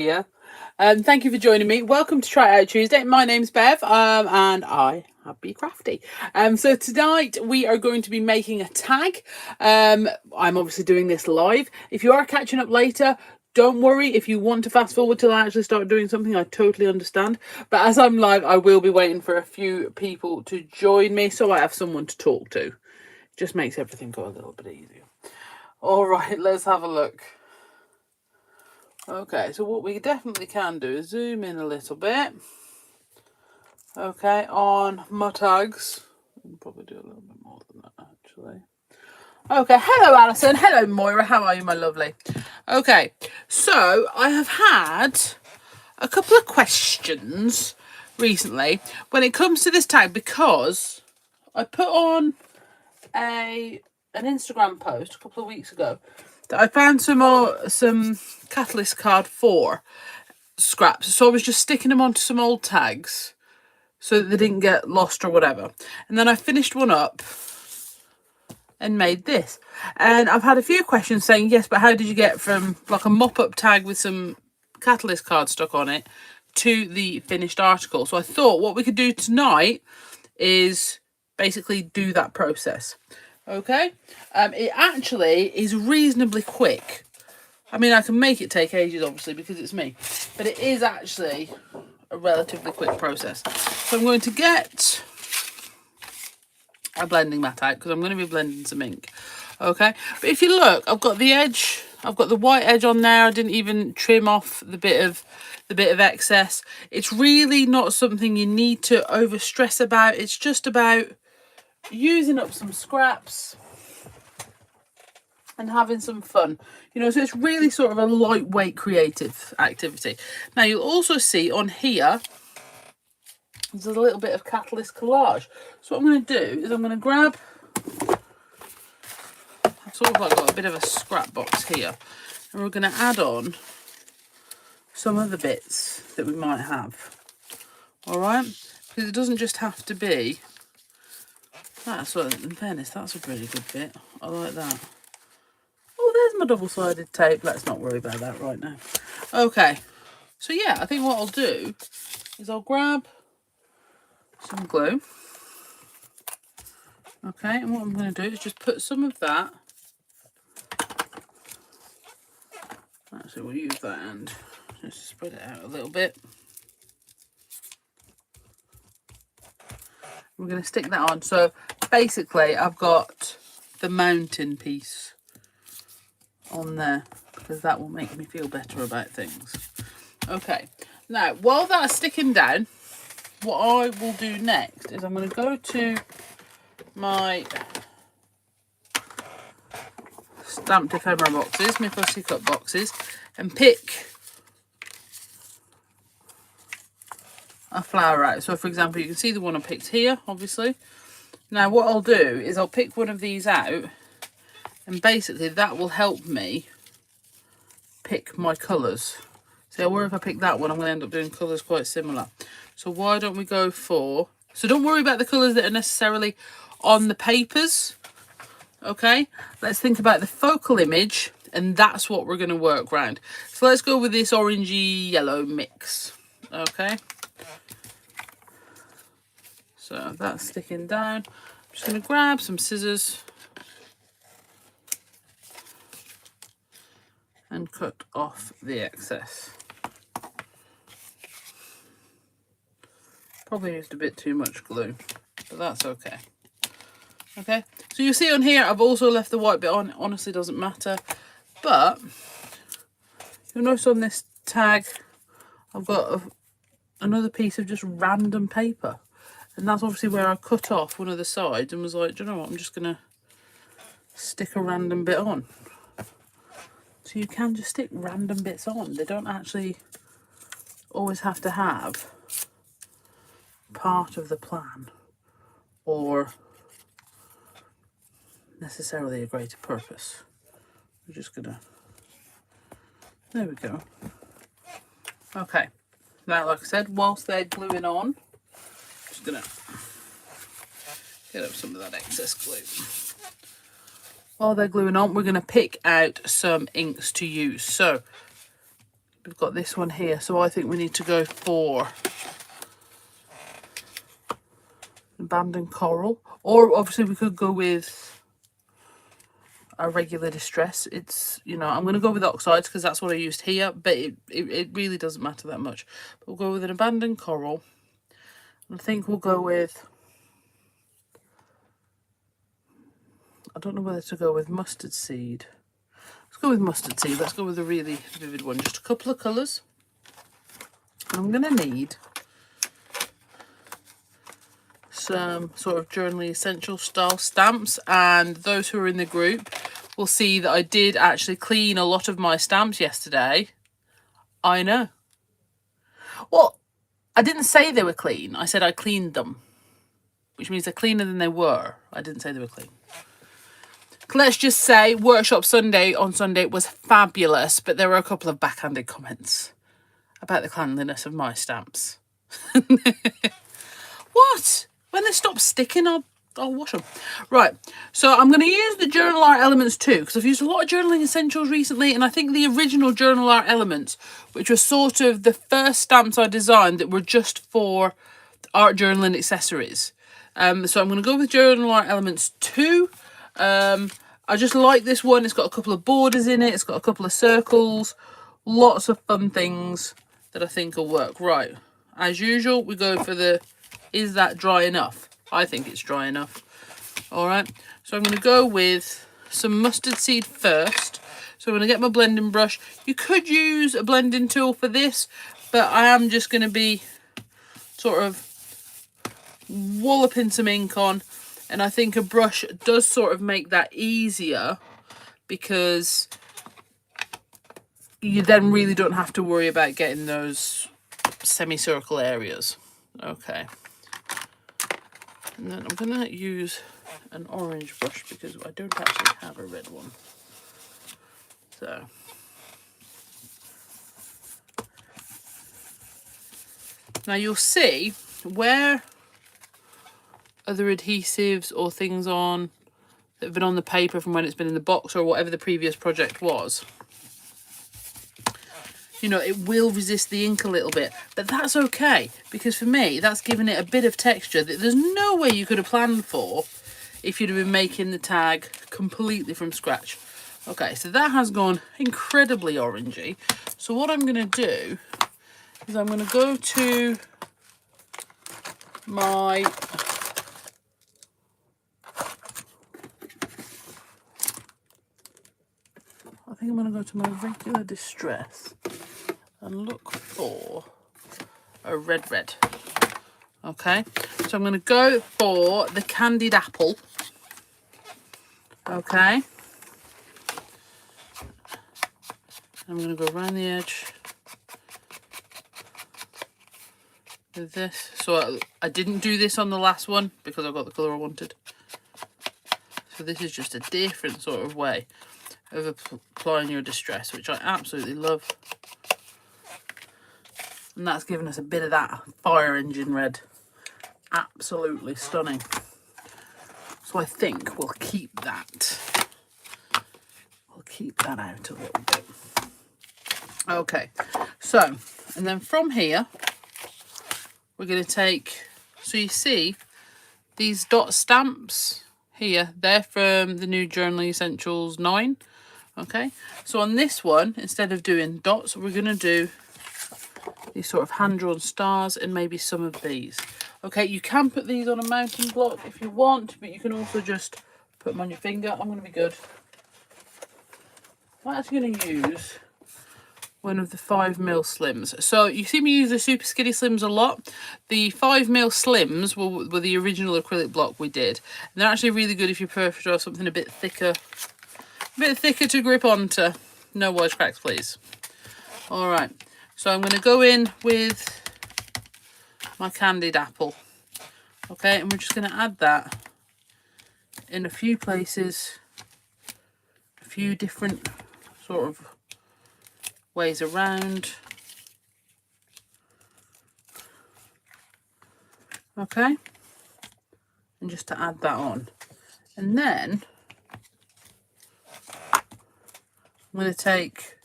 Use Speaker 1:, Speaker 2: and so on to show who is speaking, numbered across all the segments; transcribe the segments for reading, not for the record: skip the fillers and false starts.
Speaker 1: here. Thank you for joining me. Welcome to Try It Out Tuesday. My name's Bev, and I have Bee Crafty. So tonight we are going to be making a tag. I'm obviously doing this live. If you are catching up later, don't worry. If you want to fast forward till I actually start doing something, I totally understand. But as I'm live, I will be waiting for a few people to join me so I have someone to talk to. It just makes everything go a little bit easier. All right, let's have a look. Okay, so what we definitely can do is zoom in a little bit. Okay, on my tags. I'll probably do a little bit more than that, actually. Okay, hello Alison. Hello Moira. How are you, my lovely? Okay, so I have had a couple of questions recently when it comes to this tag, because I put on an Instagram post a couple of weeks ago that I found some Catalyst Card 4 scraps, so I was just sticking them onto some old tags so that they didn't get lost or whatever. And then I finished one up and made this. And I've had a few questions saying, yes, but how did you get from like a mop-up tag with some Catalyst card stuck on it to the finished article? So I thought what we could do tonight is basically do that process. Okay, it actually is reasonably quick. I mean, I can make it take ages, obviously, because it's me, but it is actually a relatively quick process. So I'm going to get a blending mat out because I'm going to be blending some ink. Okay, but if you look, I've got the edge, I've got the white edge on there. I didn't even trim off the bit of excess. It's really not something you need to over stress about. It's just about using up some scraps and having some fun, you know. So it's really sort of a lightweight creative activity. Now you'll also see on here there's a little bit of Catalyst Collage. So what I'm going to do is I'm going to grab, I've sort of like got a bit of a scrap box here, and we're going to add on some of the bits that we might have. All right, because it doesn't just have to be. That's what, in fairness, that's a really good bit. I like that. Oh, there's my double-sided tape. Let's not worry about that right now. Okay, so yeah, I think what I'll do is I'll grab some glue. Okay, and what I'm going to do is just put some of that. Actually, we'll use that and just spread it out a little bit. We're going to stick that on. So basically, I've got the mountain piece on there because that will make me feel better about things. Okay, now while that's sticking down, what I will do next is I'm going to go to my stamped ephemera boxes, my fussy cut boxes, and pick a flower out. So for example, you can see the one I picked here, obviously. Now what I'll do is I'll pick one of these out, and basically that will help me pick my colours. See, I worry if I pick that one, I'm going to end up doing colours quite similar. So why don't we go for... So don't worry about the colours that are necessarily on the papers. Okay, let's think about the focal image, and that's what we're going to work around. So let's go with this orangey yellow mix. Okay, so that's sticking down. I'm just going to grab some scissors and cut off the excess. Probably used a bit too much glue, but that's okay. Okay, so you see on here I've also left the white bit on. It honestly doesn't matter, but you'll notice on this tag I've got another piece of just random paper, and that's obviously where I cut off one of the sides and was like, do you know what, I'm just gonna stick a random bit on. So you can just stick random bits on. They don't actually always have to have part of the plan or necessarily a greater purpose. We're just gonna, there we go. Okay, now like I said, whilst they're gluing on, I'm just gonna get up some of that excess glue. While they're gluing on, we're gonna pick out some inks to use. So we've got this one here. So I think we need to go for abandoned coral, or obviously we could go with our regular distress. It's, you know, I'm going to go with oxides because that's what I used here, but it really doesn't matter that much. But we'll go with an abandoned coral. I think we'll go with, I don't know whether to go with mustard seed. Let's go with mustard seed. Let's go with a really vivid one. Just a couple of colours. I'm going to need some sort of journaling essential style stamps, and those who are in the group will see that I did actually clean a lot of my stamps yesterday. I know. Well, I didn't say they were clean. I said I cleaned them, which means they're cleaner than they were. I didn't say they were clean. Let's just say Workshop Sunday on Sunday was fabulous, but there were a couple of backhanded comments about the cleanliness of my stamps. What? When they stop sticking, I'll wash them. Right, so I'm going to use the journal art elements too, because I've used a lot of journaling essentials recently, and I think the original journal art elements, which were sort of the first stamps I designed that were just for art journaling accessories. So I'm going to go with journal art elements 2. I just like this one. It's got a couple of borders in it. It's got a couple of circles. Lots of fun things that I think will work. Right, as usual, we go for the, is that dry enough? I think it's dry enough. All right, so I'm going to go with some mustard seed first. So I'm going to get my blending brush. You could use a blending tool for this, but I am just going to be sort of walloping some ink on. And I think a brush does sort of make that easier, because you then really don't have to worry about getting those semicircle areas. Okay. And then I'm going to use an orange brush because I don't actually have a red one. So. Now you'll see where other adhesives or things on that have been on the paper from when it's been in the box or whatever the previous project was, you know, it will resist the ink a little bit, but that's okay, because for me that's given it a bit of texture that there's no way you could have planned for if you'd have been making the tag completely from scratch. Okay, so that has gone incredibly orangey. So what I'm going to do is I'm going to go to my I think I'm going to go to my regular distress and look for a red. Okay, so I'm going to go for the candied apple. Okay, I'm going to go around the edge with this. So I didn't do this on the last one because I got the colour I wanted. So this is just a different sort of way of applying your distress, which I absolutely love. And that's given us a bit of that fire engine red. Absolutely stunning. So I think we'll keep that. We'll keep that out a little bit. Okay, so, and then from here, we're going to take, so you see, these dot stamps here, they're from the new Journaling Essentials 9. Okay, so on this one, instead of doing dots, we're going to do these sort of hand-drawn stars and maybe some of these. Okay, you can put these on a mounting block if you want, but you can also just put them on your finger. I'm going to be good. I'm actually going to use one of the 5mm slims. So you see me use the super skinny slims a lot. The 5mm slims were the original acrylic block we did. And they're actually really good if you prefer something a bit thicker to grip onto. No wisecracks, please. All right, so I'm going to go in with my candied apple. Okay, and we're just going to add that in a few places, a few different sort of ways around. Okay, and just to add that on, and then I'm going to take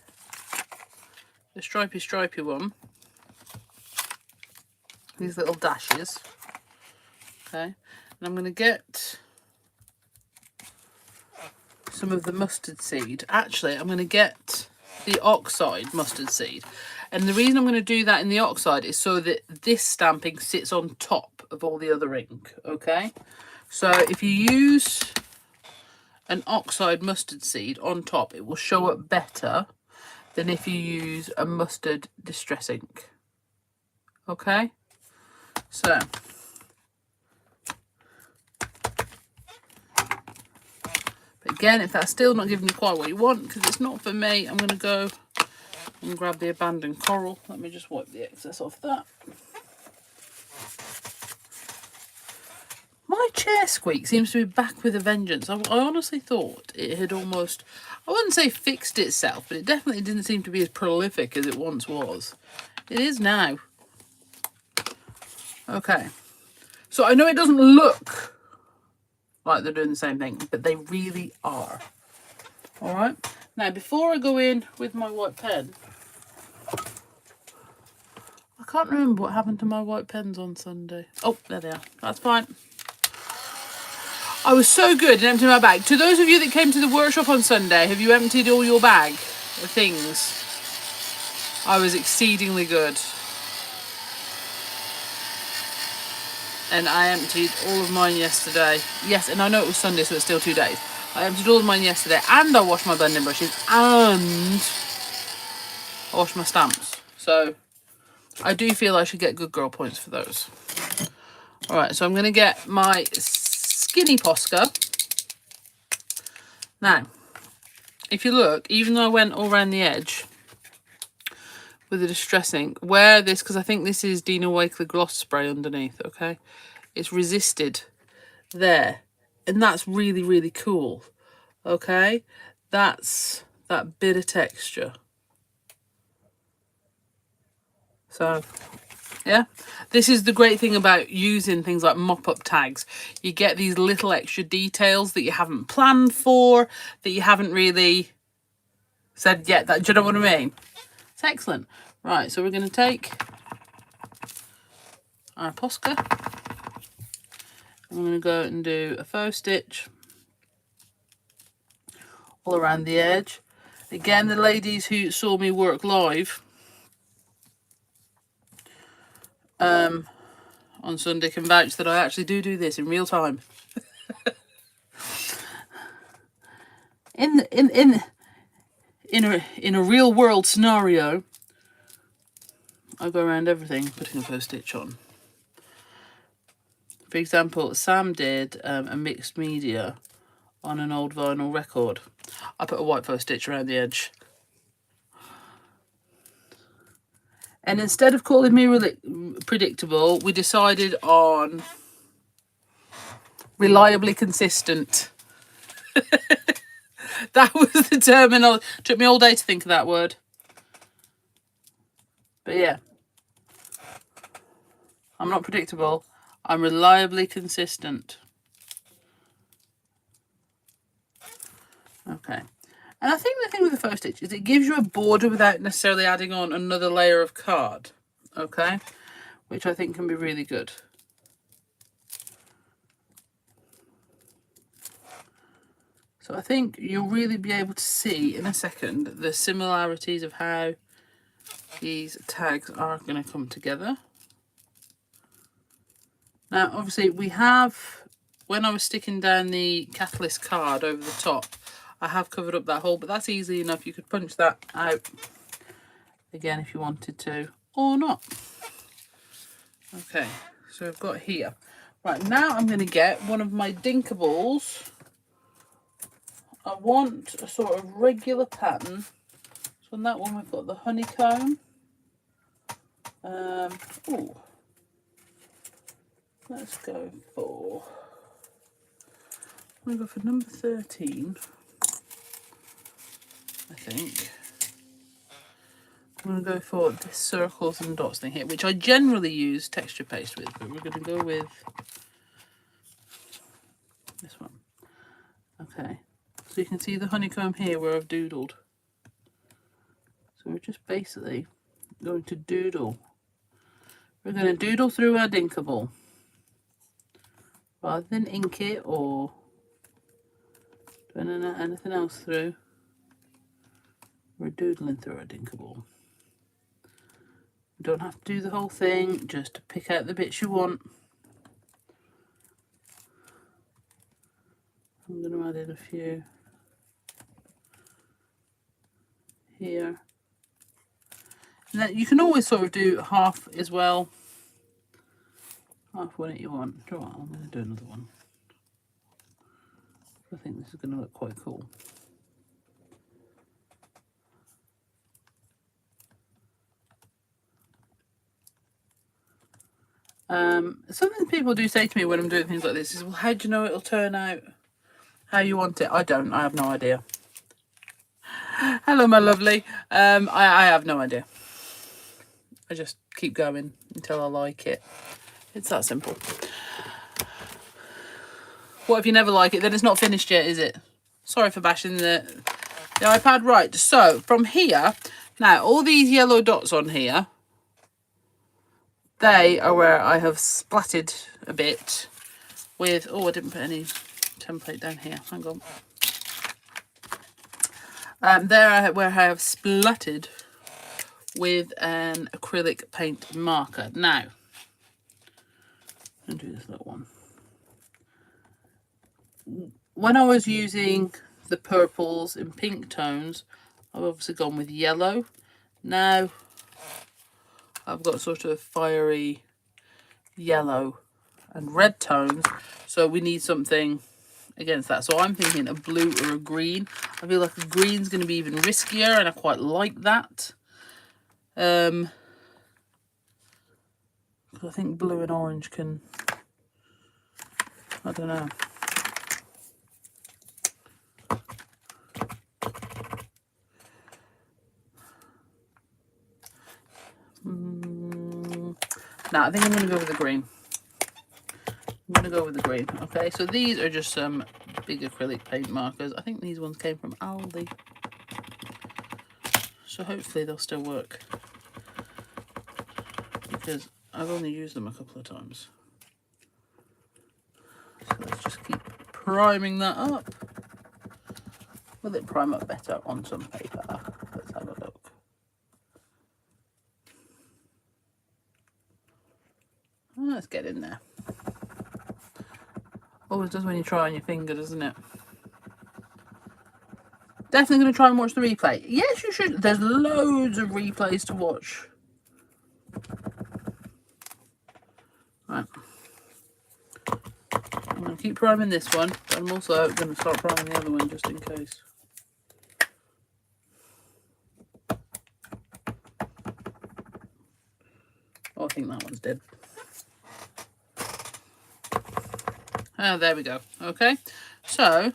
Speaker 1: the stripy one. These little dashes. Okay, and I'm going to get some of the mustard seed. Actually, I'm going to get the Oxide mustard seed. And the reason I'm going to do that in the Oxide is so that this stamping sits on top of all the other ink, okay? So if you use an Oxide mustard seed on top, it will show up better than if you use a mustard distress ink, okay? So again, if that's still not giving you quite what you want, because it's not for me, I'm going to go and grab the abandoned coral. Let me just wipe the excess off that. My chair squeak seems to be back with a vengeance. I honestly thought it had almost, I wouldn't say fixed itself, but it definitely didn't seem to be as prolific as it once was. It is now. Okay. So I know it doesn't look like they're doing the same thing, but they really are. All right. Now, before I go in with my white pen, I can't remember what happened to my white pens on Sunday. Oh, there they are. That's fine. I was so good in emptying my bag. To those of you that came to the workshop on Sunday, have you emptied all your bag of things? I was exceedingly good. And I emptied all of mine yesterday. Yes, and I know it was Sunday, so it's still 2 days. I emptied all of mine yesterday, and I washed my blending brushes, and I washed my stamps. So I do feel I should get good girl points for those. All right, so I'm going to get my skinny Posca. Now, if you look, even though I went all around the edge with the distress ink, wear this, because I think this is Dina Wakley gloss spray underneath, okay? It's resisted there, and that's really, really cool, okay? That's that bit of texture. So, yeah, this is the great thing about using things like mop-up tags. You get these little extra details that you haven't planned for, that you haven't really said yet. Do you know what I mean? It's excellent. Right, so we're going to take our Posca. I'm going to go and do a faux stitch all around the edge. Again, the ladies who saw me work live on Sunday can vouch that I actually do this in real time. in a real world scenario, I go around everything putting a faux stitch on. For example, Sam did a mixed media on an old vinyl record. I put a white faux stitch around the edge. And instead of calling me predictable, we decided on reliably consistent. That was the terminology. Took me all day to think of that word. But yeah, I'm not predictable. I'm reliably consistent. Okay. And I think the thing with the faux stitch is it gives you a border without necessarily adding on another layer of card. Okay. Which I think can be really good. So I think you'll really be able to see in a second the similarities of how these tags are going to come together. Now, obviously, we have, when I was sticking down the catalyst card over the top, I have covered up that hole, but that's easy enough. You could punch that out again if you wanted to, or not. Okay, so I've got here. Right, now I'm going to get one of my Dinkables. I want a sort of regular pattern. So on that one we've got the honeycomb. Ooh. Let's go for, I'm going to go for number 13, I think. I'm going to go for this circles and dots thing here, which I generally use texture paste with, but we're going to go with this one. Okay, so you can see the honeycomb here where I've doodled. So we're just basically going to doodle. We're going to doodle through our Dinkable. Rather than ink it or doing anything else through, we're doodling through our Dinkable. You don't have to do the whole thing, just to pick out the bits you want. I'm going to add in a few here. And then you can always sort of do half as well. Half one if you want. Do you know what? I'm going to do another one. I think this is going to look quite cool. Something people do say to me when I'm doing things like this is, well, how do you know it'll turn out how you want it? I don't. I have no idea. Hello, my lovely. I have no idea. I just keep going until I like it. It's that simple. What if you never like it? Then it's not finished yet, is it? Sorry for bashing the iPad. Right, so from here, now all these yellow dots on here, they are where I have splattered a bit with, oh, I didn't put any template down here. Hang on. There where I have splattered with an acrylic paint marker. Now, I'll do this little one. When I was using the purples and pink tones, I've obviously gone with yellow. Now, I've got sort of fiery yellow and red tones, so we need something against that. So I'm thinking a blue or a green. I feel like a green's going to be even riskier, and I quite like that. I think blue and orange can, I don't know. No, I think I'm going to go with the green. I'm going to go with the green. Okay, so these are just some big acrylic paint markers. I think these ones came from Aldi. So hopefully they'll still work, because I've only used them a couple of times. So let's just keep priming that up. Will it prime up better on some paper? Let's have a look. Let's get in there. Always does when you try on your finger, doesn't it? Definitely going to try and watch the replay. Yes, you should. There's loads of replays to watch. Right. I'm going to keep priming this one, but I'm also going to start priming the other one just in case. Oh, I think that one's dead. Oh, there we go. Okay, so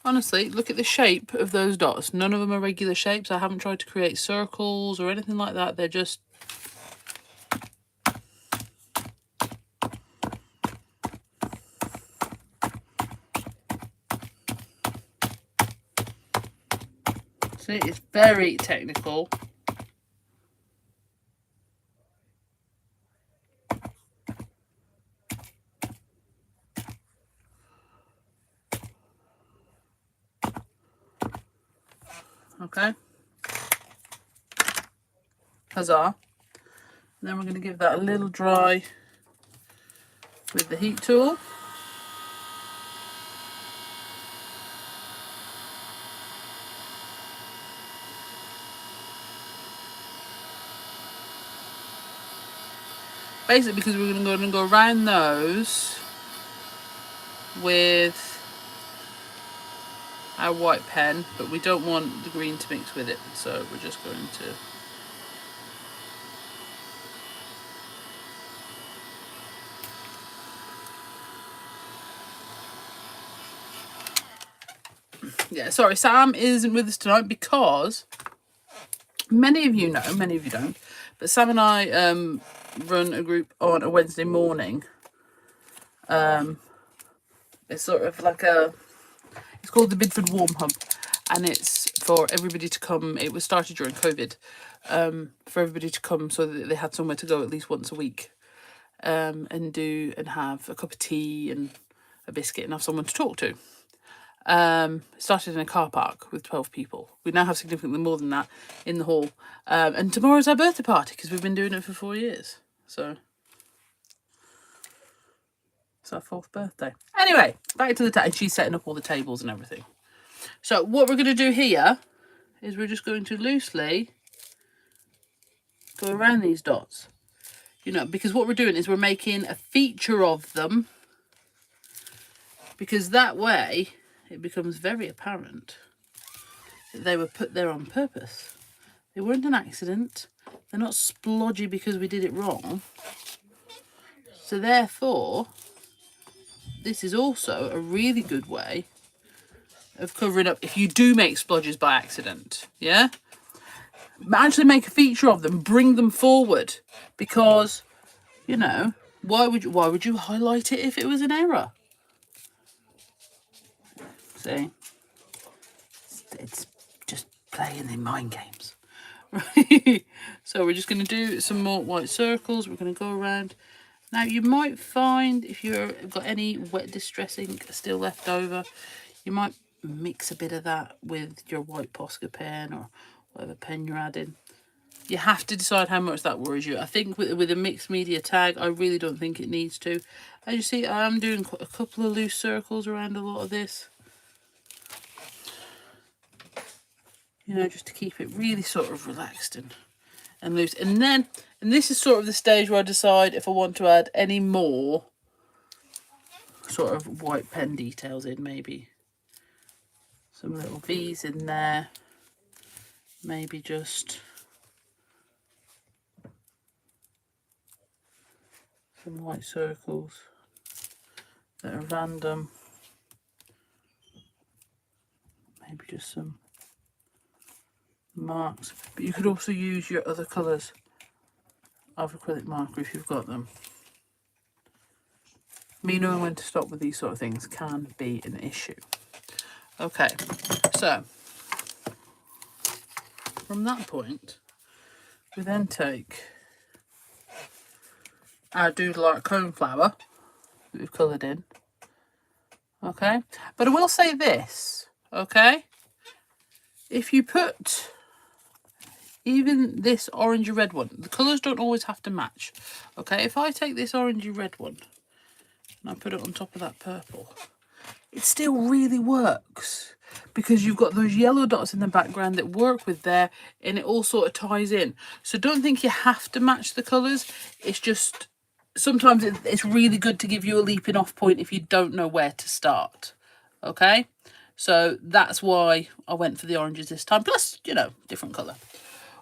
Speaker 1: honestly, look at the shape of those dots. None of them are regular shapes. I haven't tried to create circles or anything like that. They're just see, it's very technical. Okay, huzzah. And then we're going to give that a little dry with the heat tool. Basically, because we're going to go around those with our white pen, but we don't want the green to mix with it, so we're just going to... Yeah, sorry, Sam isn't with us tonight because many of you know, many of you don't, but Sam and I run a group on a Wednesday morning. It's sort of like it's called the Bidford Warm Hub, and it's for everybody to come. It was started during COVID, for everybody to come so that they had somewhere to go at least once a week, and have a cup of tea and a biscuit and have someone to talk to. Started in a car park with 12 people. We now have significantly more than that in the hall. And tomorrow's our birthday party because we've been doing it for 4 years. So it's our 4th birthday. Anyway, back to the and she's setting up all the tables and everything. So what we're going to do here is we're just going to loosely go around these dots. You know, because what we're doing is we're making a feature of them, because that way it becomes very apparent that they were put there on purpose. They weren't an accident. They're not splodgy because we did it wrong. So therefore, this is also a really good way of covering up if you do make splodges by accident. Yeah? Actually make a feature of them, bring them forward, because, you know, why would you highlight it if it was an error? See? It's just playing in mind games. Right? So we're just going to do some more white circles. We're going to go around. Now you might find if you've got any wet distress ink still left over, you might mix a bit of that with your white Posca pen or whatever pen you're adding. You have to decide how much that worries you. I think with a mixed media tag, I really don't think it needs to. As you see, I am doing a couple of loose circles around a lot of this. You know, just to keep it really sort of relaxed and loose. And this is sort of the stage where I decide if I want to add any more sort of white pen details in, maybe some little V's in there, maybe just some white circles that are random, maybe just some marks, but you could also use your other colours of acrylic marker if you've got them. Me knowing when to stop with these sort of things can be an issue. Okay, so from that point we then take our Doodle art cone flower that we've coloured in. Okay, but I will say this, okay, if you put even this orangey red one, the colours don't always have to match. Okay, if I take this orangey red one and I put it on top of that purple, it still really works because you've got those yellow dots in the background that work with there, and it all sort of ties in. So don't think you have to match the colours. It's just sometimes it's really good to give you a leaping off point if you don't know where to start. Okay, so that's why I went for the oranges this time, plus, you know, different colour.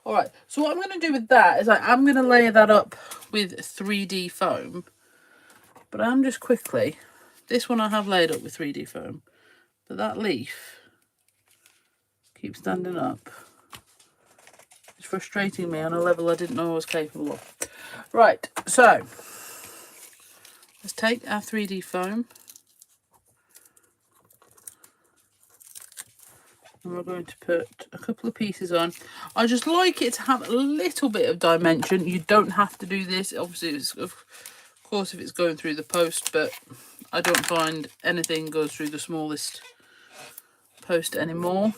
Speaker 1: All right, so what I'm going to do with that is I'm going to layer that up with 3D foam. But I'm just quickly, this one I have laid up with 3D foam, but that leaf keeps standing up. It's frustrating me on a level I didn't know I was capable of. Right, so let's take our 3D foam. And we're going to put a couple of pieces on. I just like it to have a little bit of dimension. You don't have to do this. Obviously, it's, of course, if it's going through the post, but I don't find anything goes through the smallest post anymore.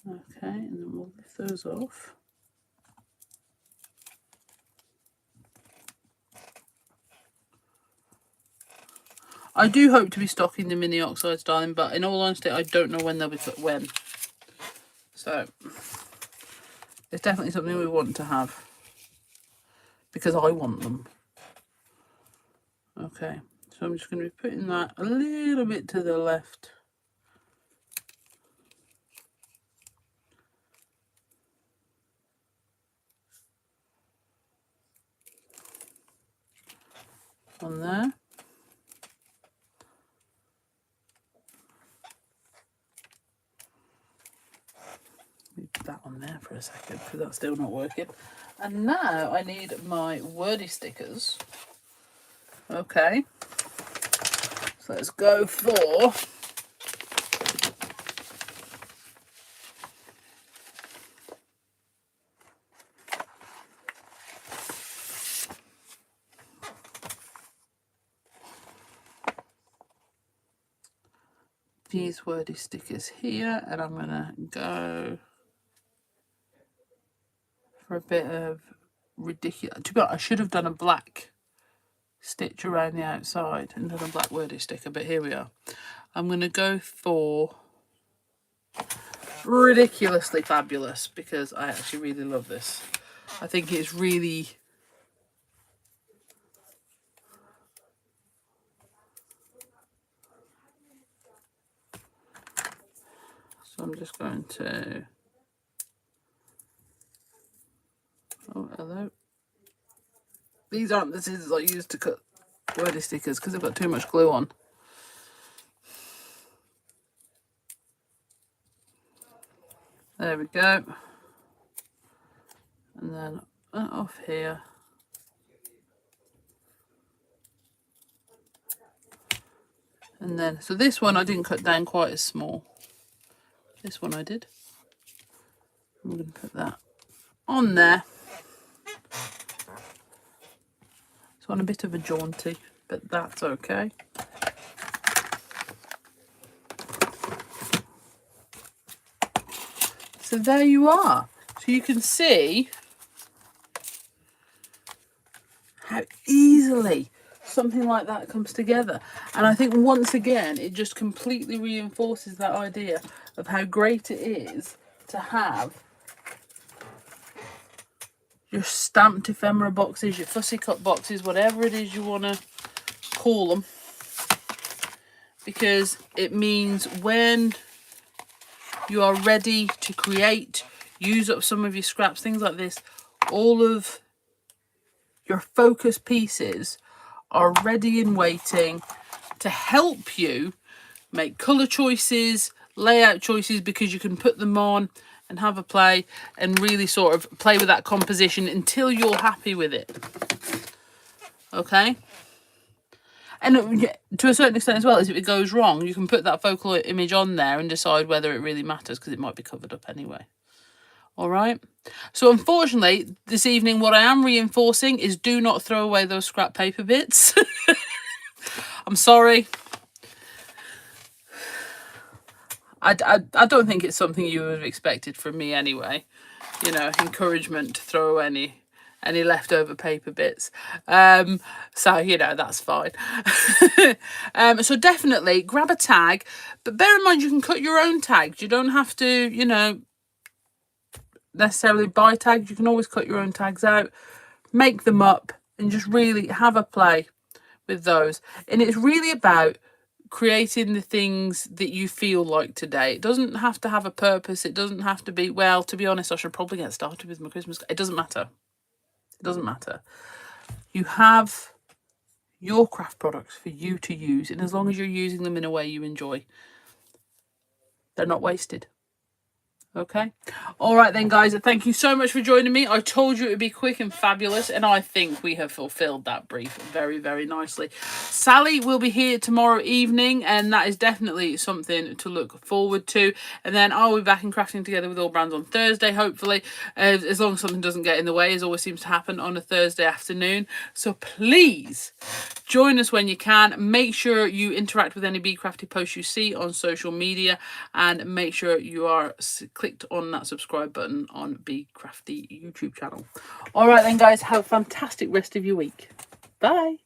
Speaker 1: Okay, and then we'll lift those off. I do hope to be stocking them in the Oxide styling, but in all honesty, I don't know when they'll be put when. So it's definitely something we want to have because I want them. Okay, so I'm just going to be putting that a little bit to the left. On there. Move that on on there for a second because that's still not working. And now I need my wordy stickers. Okay, so let's go for these wordy stickers here, and I'm gonna go for a bit of ridiculous. To be honest, I should have done a black stitch around the outside and done a black wordy sticker, but here we are. I'm gonna go for ridiculously fabulous because I actually really love this. I think it's really so I'm just going to, oh hello, these aren't the scissors I use to cut wordy stickers because they've got too much glue on. There we go. And then off here. And then, so this one I didn't cut down quite as small. This one I did. I'm going to put that on there. It's on a bit of a jaunty, but that's okay. So there you are. So you can see how easily something like that comes together. And I think once again, it just completely reinforces that idea of how great it is to have your stamped ephemera boxes, your fussy cut boxes, whatever it is you want to call them. Because it means when you are ready to create, use up some of your scraps, things like this, all of your focus pieces are ready and waiting to help you make colour choices, layout choices, because you can put them on and have a play and really sort of play with that composition until you're happy with it. Okay? And to a certain extent as well, as if it goes wrong, you can put that focal image on there and decide whether it really matters because it might be covered up anyway. All right. So unfortunately, this evening, what I am reinforcing is do not throw away those scrap paper bits. I'm sorry. I don't think it's something you would have expected from me anyway. You know, encouragement to throw any leftover paper bits. So, you know, that's fine. So definitely grab a tag. But bear in mind, you can cut your own tags. You don't have to, you know, necessarily buy tags. You can always cut your own tags out, make them up, and just really have a play with those. And it's really about creating the things that you feel like today. It doesn't have to have a purpose. It doesn't have to be, well, to be honest, I should probably get started with my Christmas. It doesn't matter. It doesn't matter. You have your craft products for you to use, and as long as you're using them in a way you enjoy, they're not wasted. Okay. All right then, guys. Thank you so much for joining me. I told you it would be quick and fabulous, and I think we have fulfilled that brief very, very nicely. Sally will be here tomorrow evening, and that is definitely something to look forward to. And then I'll be back in Crafting Together with All Brands on Thursday, hopefully, as long as something doesn't get in the way, as always seems to happen on a Thursday afternoon. So please join us when you can. Make sure you interact with any Bee Crafty posts you see on social media, and make sure you are clicked on that subscribe button on Bee Crafty YouTube channel. All right then, guys, have a fantastic rest of your week. Bye.